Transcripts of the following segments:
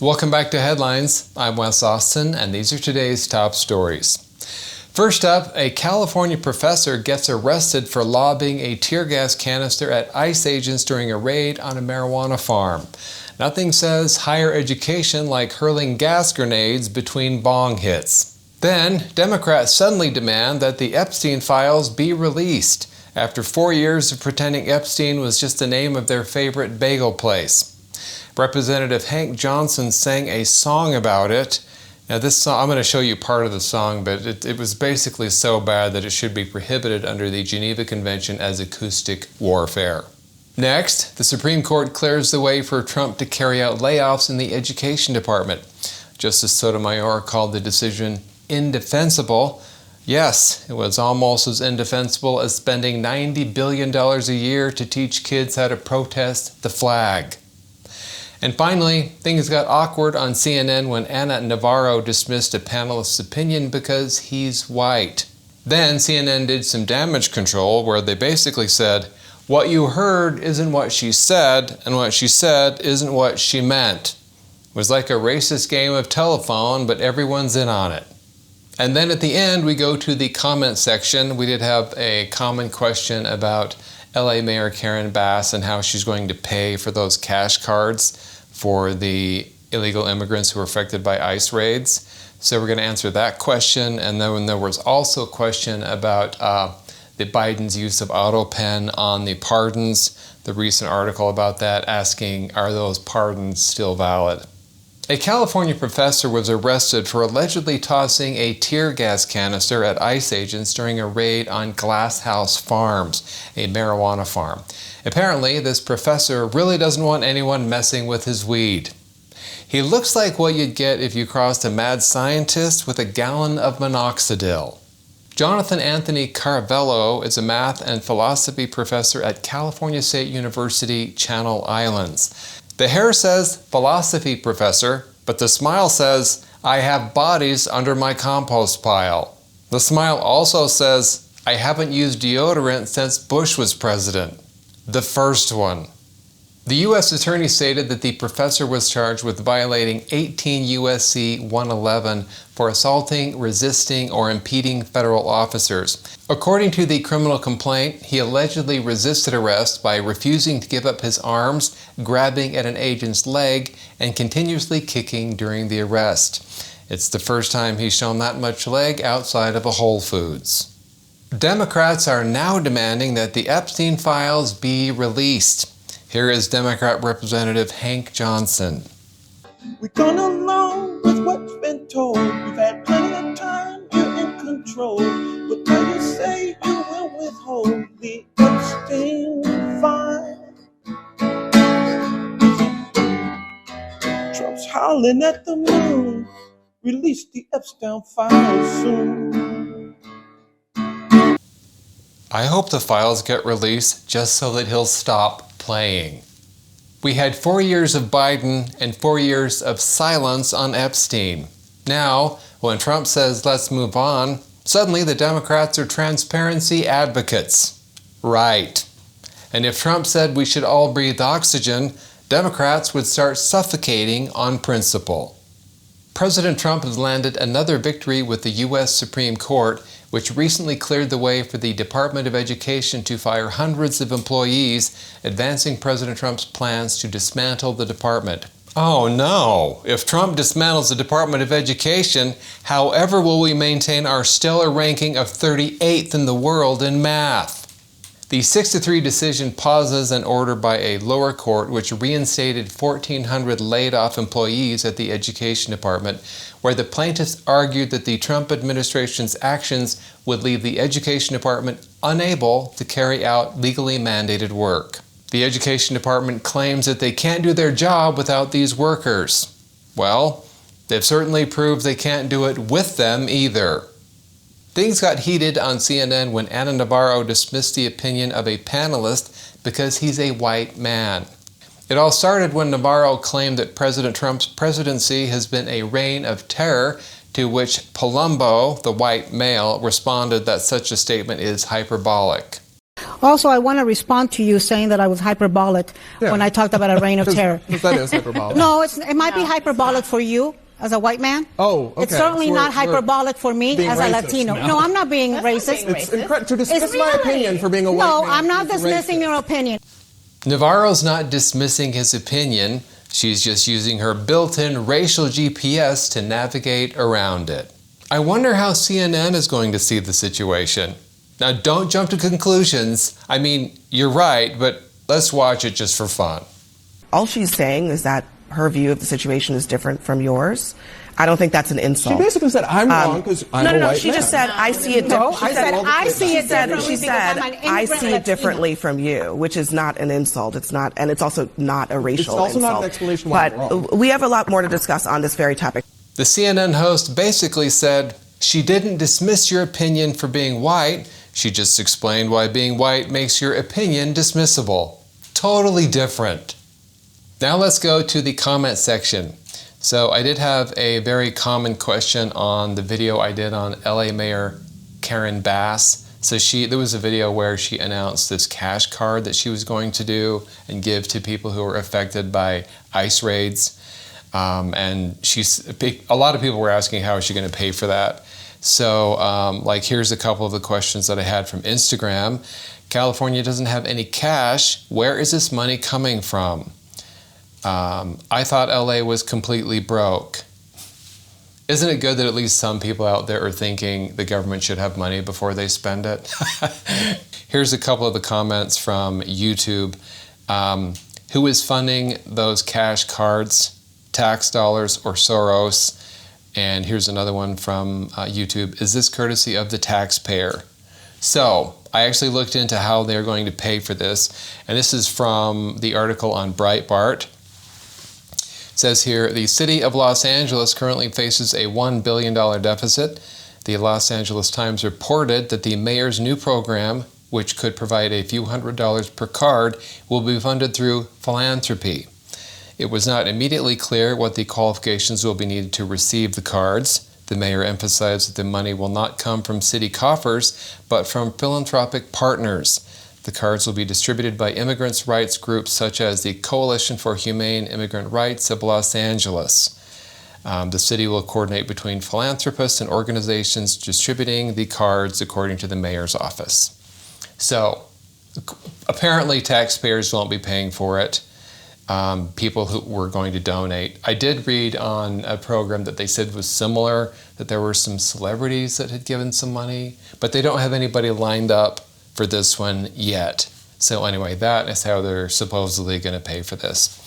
Welcome back to Headlines. I'm Wes Austin, and these are today's top stories. First up, a California professor gets arrested for lobbing a tear gas canister at ICE agents during a raid on a marijuana farm. Nothing says higher education like hurling gas grenades between bong hits. Then, Democrats suddenly demand that the Epstein Files be released after 4 years of pretending Epstein was just the name of their favorite bagel place. Representative Hank Johnson sang a song about it. Now this song, I'm going to show you part of the song, but it was basically so bad that it should be prohibited under the Geneva Convention as acoustic warfare. Next, the Supreme Court clears the way for Trump to carry out layoffs in the Education Department. Justice Sotomayor called the decision indefensible. Yes, it was almost as indefensible as spending $90 billion a year to teach kids how to protest the flag. And finally, things got awkward on CNN when Ana Navarro dismissed a panelist's opinion because he's white. Then CNN did some damage control where they basically said, what you heard isn't what she said, and what she said isn't what she meant. It was like a racist game of telephone, but everyone's in on it. And then at the end, we go to the comment section. We did have a common question about LA Mayor Karen Bass and how she's going to pay for those cash cards for the illegal immigrants who were affected by ICE raids. So we're going to answer that question. And then there was also a question about the Biden's use of auto pen on the pardons, the recent article about that asking, are those pardons still valid? A California professor was arrested for allegedly tossing a tear gas canister at ICE agents during a raid on Glass House Farms, a marijuana farm. Apparently, this professor really doesn't want anyone messing with his weed. He looks like what you'd get if you crossed a mad scientist with a gallon of minoxidil. Jonathan Anthony Caravello is a math and philosophy professor at California State University, Channel Islands. The hair says philosophy professor, but the smile says, I have bodies under my compost pile. The smile also says, I haven't used deodorant since Bush was president. The first one. The U.S. attorney stated that the professor was charged with violating 18 U.S.C. 111 for assaulting, resisting, or impeding federal officers. According to the criminal complaint, he allegedly resisted arrest by refusing to give up his arms, grabbing at an agent's leg, and continuously kicking during the arrest. It's the first time he's shown that much leg outside of a Whole Foods. Democrats are now demanding that the Epstein Files be released. Here is Democrat Representative Hank Johnson. We're going along with what's been told. You've had plenty of time, you're in control. But when you say you will withhold the Epstein Files, Trump's howling at the moon. Release the Epstein Files soon. I hope the files get released just so that he'll stop playing. We had 4 years of Biden and 4 years of silence on Epstein. Now, when Trump says let's move on, suddenly the Democrats are transparency advocates. Right. And if Trump said we should all breathe oxygen, Democrats would start suffocating on principle. President Trump has landed another victory with the U.S. Supreme Court, which recently cleared the way for the Department of Education to fire hundreds of employees, advancing President Trump's plans to dismantle the department. Oh no! If Trump dismantles the Department of Education, however will we maintain our stellar ranking of 38th in the world in math? The 6-3 decision pauses an order by a lower court which reinstated 1,400 laid-off employees at the Education Department, where the plaintiffs argued that the Trump administration's actions would leave the Education Department unable to carry out legally mandated work. The Education Department claims that they can't do their job without these workers. Well, they've certainly proved they can't do it with them either. Things got heated on CNN when Ana Navarro dismissed the opinion of a panelist because he's a white man. It all started when Navarro claimed that President Trump's presidency has been a reign of terror, to which Palumbo, the white male, responded that such a statement is hyperbolic. Also, I want to respond to you saying that I was hyperbolic when I talked about a reign of terror. Because that is hyperbolic. No, it might be hyperbolic for you as a white man. Oh, okay. It's certainly So not hyperbolic for me as a Latino. No, I'm not being racist. It's incredible to dismiss my opinion for being a white man. No, I'm not dismissing your opinion. Navarro's not dismissing his opinion. She's just using her built-in racial GPS to navigate around it. I wonder how CNN is going to see the situation. Now, don't jump to conclusions. I mean, you're right, but let's watch it just for fun. All she's saying is that her view of the situation is different from yours. I don't think that's an insult. She basically said, I'm wrong because I'm a white man. She just said, I see it differently. I said, I see it differently. She said, I see it differently from you, which is not an insult. It's not, and it's also not a racial insult. It's also not an explanation why I'm wrong. But we have a lot more to discuss on this very topic. The CNN host basically said, she didn't dismiss your opinion for being white. She just explained why being white makes your opinion dismissible. Totally different. Now let's go to the comment section. So I did have a very common question on the video I did on LA Mayor Karen Bass. So there was a video where she announced this cash card that she was going to do and give to people who were affected by ICE raids. And a lot of people were asking how is she going to pay for that. So like here's a couple of the questions that I had from Instagram. California doesn't have any cash. Where is this money coming from? I thought LA was completely broke. Isn't it good that at least some people out there are thinking the government should have money before they spend it? Here's a couple of the comments from YouTube. Who is funding those cash cards? Tax dollars or Soros? And here's another one from YouTube. Is this courtesy of the taxpayer? So I actually looked into how they're going to pay for this. And this is from the article on Breitbart. It says here, the city of Los Angeles currently faces a $1 billion deficit. The Los Angeles Times reported that the mayor's new program, which could provide a few $100s per card, will be funded through philanthropy. It was not immediately clear what the qualifications will be needed to receive the cards. The mayor emphasized that the money will not come from city coffers, but from philanthropic partners. The cards will be distributed by immigrants' rights groups such as the Coalition for Humane Immigrant Rights of Los Angeles. The city will coordinate between philanthropists and organizations distributing the cards according to the mayor's office. So, apparently taxpayers won't be paying for it. People who were going to donate. I did read on a program that they said was similar, that there were some celebrities that had given some money, but they don't have anybody lined up for this one yet. So anyway, that is how they're supposedly going to pay for this.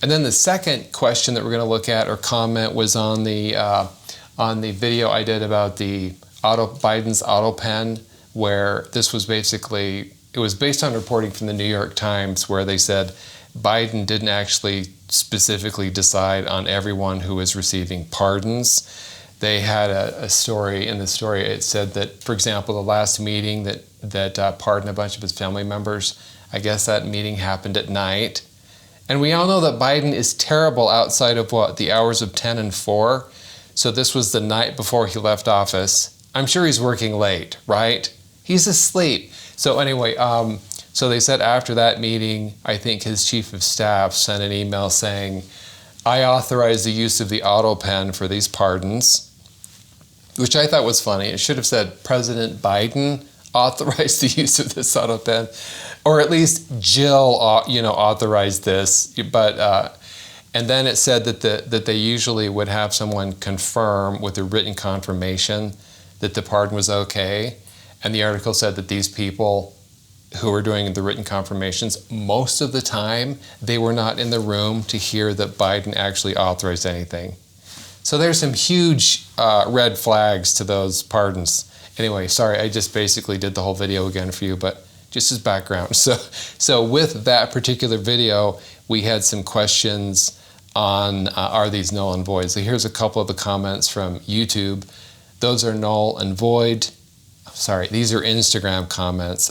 And then the second question that we're going to look at or comment was on the video I did about the Biden's auto pen, where this was basically, it was based on reporting from the New York Times where they said Biden didn't actually specifically decide on everyone who was receiving pardons. They had a story, in the story it said that, for example, the last meeting that pardoned a bunch of his family members, I guess that meeting happened at night. And we all know that Biden is terrible outside of the hours of 10 and 4. So this was the night before he left office. I'm sure he's working late, right? He's asleep. So anyway, so they said after that meeting, I think his chief of staff sent an email saying, I authorize the use of the auto pen for these pardons, which I thought was funny. It should have said President Biden authorized the use of this auto pen, or at least Jill, authorized this. But and then it said that they usually would have someone confirm with a written confirmation that the pardon was okay. And the article said that these people who were doing the written confirmations, most of the time, they were not in the room to hear that Biden actually authorized anything. So there's some huge red flags to those pardons. Anyway, sorry, I just basically did the whole video again for you, but just as background. So with that particular video, we had some questions on are these null and void. So here's a couple of the comments from YouTube. Those are null and void. Sorry, these are Instagram comments.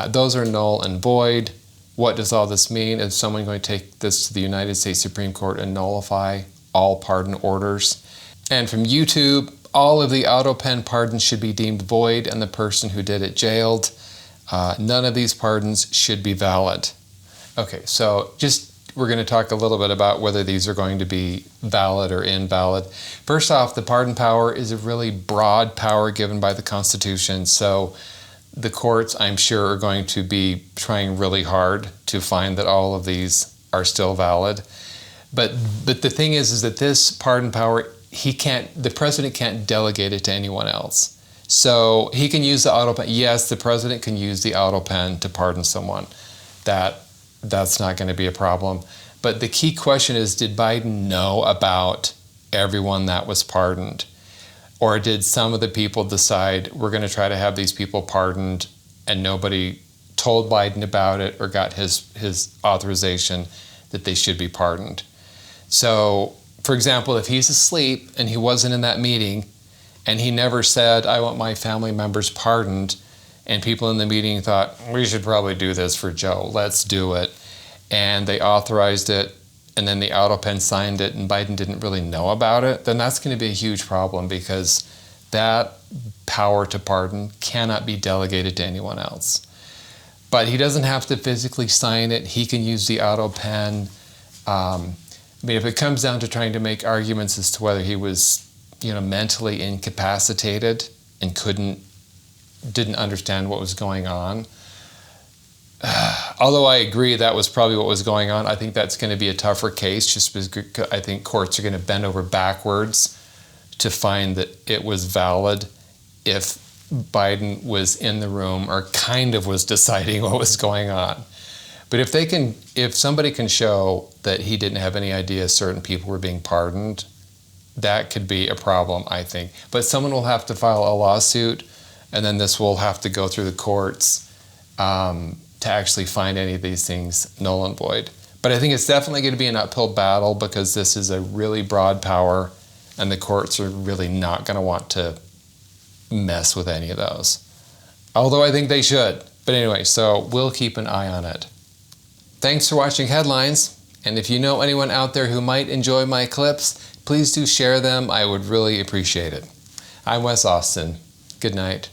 Those are null and void. What does all this mean? Is someone going to take this to the United States Supreme Court and nullify all pardon orders? And from YouTube, all of the auto pen pardons should be deemed void and the person who did it jailed. None of these pardons should be valid. Okay, so we're going to talk a little bit about whether these are going to be valid or invalid. First off, the pardon power is a really broad power given by the Constitution, so the courts, I'm sure, are going to be trying really hard to find that all of these are still valid. But the thing is that this pardon power, the president can't delegate it to anyone else. So he can use the auto pen. Yes, the president can use the auto pen to pardon someone. That's not going to be a problem. But the key question is, did Biden know about everyone that was pardoned? Or did some of the people decide, we're going to try to have these people pardoned, and nobody told Biden about it or got his authorization that they should be pardoned? So, for example, if he's asleep and he wasn't in that meeting and he never said, I want my family members pardoned, and people in the meeting thought, we should probably do this for Joe, let's do it, and they authorized it, and then the auto pen signed it and Biden didn't really know about it, then that's going to be a huge problem, because that power to pardon cannot be delegated to anyone else. But he doesn't have to physically sign it. He can use the auto pen. If it comes down to trying to make arguments as to whether he was, mentally incapacitated and didn't understand what was going on, although I agree that was probably what was going on, I think that's going to be a tougher case, just because I think courts are going to bend over backwards to find that it was valid if Biden was in the room or kind of was deciding what was going on. But if somebody can show that he didn't have any idea certain people were being pardoned, that could be a problem, I think. But someone will have to file a lawsuit, and then this will have to go through the courts to actually find any of these things null and void. But I think it's definitely going to be an uphill battle, because this is a really broad power, and the courts are really not going to want to mess with any of those. Although I think they should. But anyway, so we'll keep an eye on it. Thanks for watching Headlines, and if you know anyone out there who might enjoy my clips, please do share them. I would really appreciate it. I'm Wes Austin. Good night.